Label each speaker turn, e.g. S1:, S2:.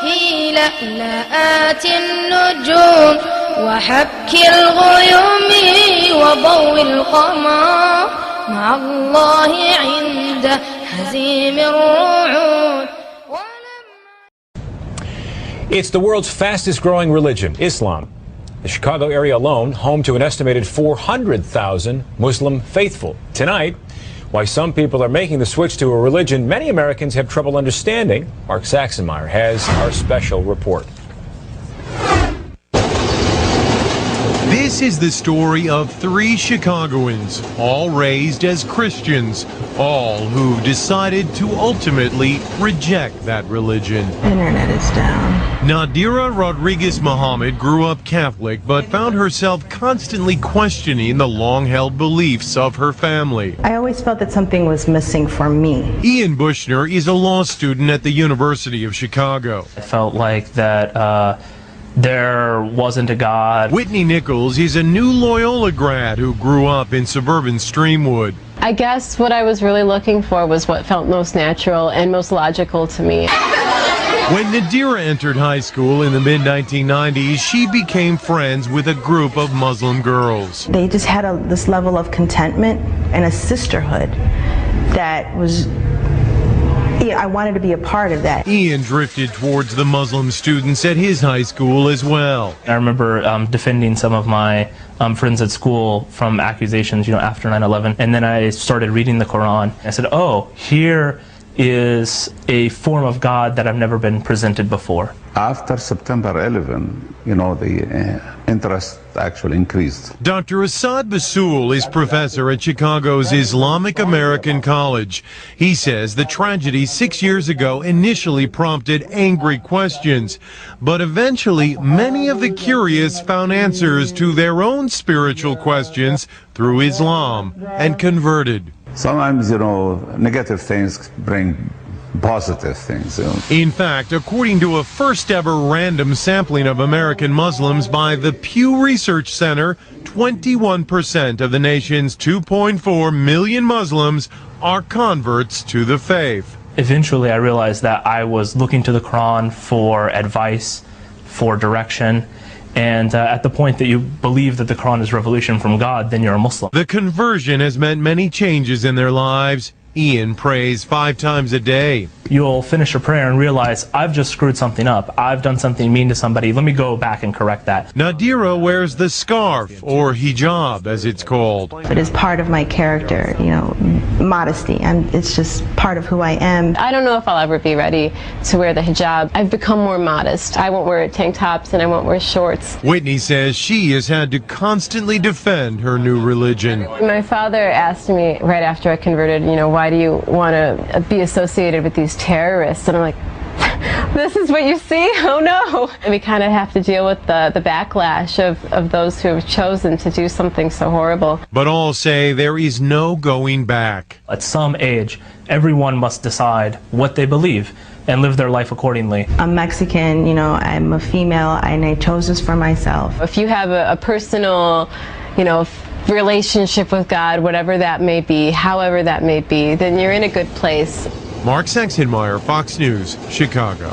S1: في لألآت النجوم وحك الغيوم وضوء القمر مع الله عند هزيم الرعود.
S2: It's the world's fastest growing religion, Islam. The Chicago area alone, home to an estimated 400,000 Muslim faithful. Tonight, why some people are making the switch to a religion many Americans have trouble understanding. Mark Saxenmeyer has our special report.
S3: This is the story of 3 Chicagoans, all raised as Christians, all who decided to ultimately reject that religion.
S4: Internet is down.
S3: Nadira Rodriguez Muhammad grew up Catholic, but found herself constantly questioning the long-held beliefs of her family.
S4: I always felt that something was missing for me.
S3: Ian Bushner is a law student at the University of Chicago.
S5: I felt like that there wasn't a God.
S3: Whitney Nichols is a new Loyola grad who grew up in suburban Streamwood.
S6: I guess what I was really looking for was what felt most natural and most logical to me.
S3: When Nadira entered high school in the mid-1990s, she became friends with a group of Muslim girls.
S4: They just had this level of contentment and a sisterhood that was, I wanted to be a part of that.
S3: Ian drifted towards the Muslim students at his high school as well.
S5: I remember defending some of my friends at school from accusations, after 9/11, and then I started reading the Quran. I said, oh, here is a form of God that I've never been presented before.
S7: After September 11, the interest actually increased.
S3: Dr. Assad Basul is professor at Chicago's Islamic American College. He says the tragedy 6 years ago initially prompted angry questions, but eventually many of the curious found answers to their own spiritual questions through Islam and converted.
S7: Sometimes, negative things bring positive things.
S3: In fact, according to a first ever random sampling of American Muslims by the Pew Research Center, 21% of the nation's 2.4 million Muslims are converts to the faith.
S5: Eventually I realized that I was looking to the Quran for advice, for direction, and at the point that you believe that the Quran is revelation from God, then you're a Muslim.
S3: The conversion has meant many changes in their lives. Ian prays 5 times a day.
S5: You'll finish a prayer and realize, I've just screwed something up. I've done something mean to somebody. Let me go back and correct that.
S3: Nadira wears the scarf, or hijab as it's called.
S4: It is part of my character, modesty. It's just part of who I am.
S6: I don't know if I'll ever be ready to wear the hijab. I've become more modest. I won't wear tank tops and I won't wear shorts.
S3: Whitney says she has had to constantly defend her new religion.
S6: My father asked me right after I converted, why do you want to be associated with these terrorists? And I'm like, this is what you see? Oh no. And we kind of have to deal with the backlash of those who have chosen to do something so horrible.
S3: But all say there is no going back.
S5: At some age, everyone must decide what they believe and live their life accordingly.
S4: I'm Mexican, I'm a female, and I chose this for myself.
S6: If you have a personal, relationship with God, whatever that may be, however that may be, then you're in a good place.
S3: Mark Saxenmeyer, Fox News, Chicago.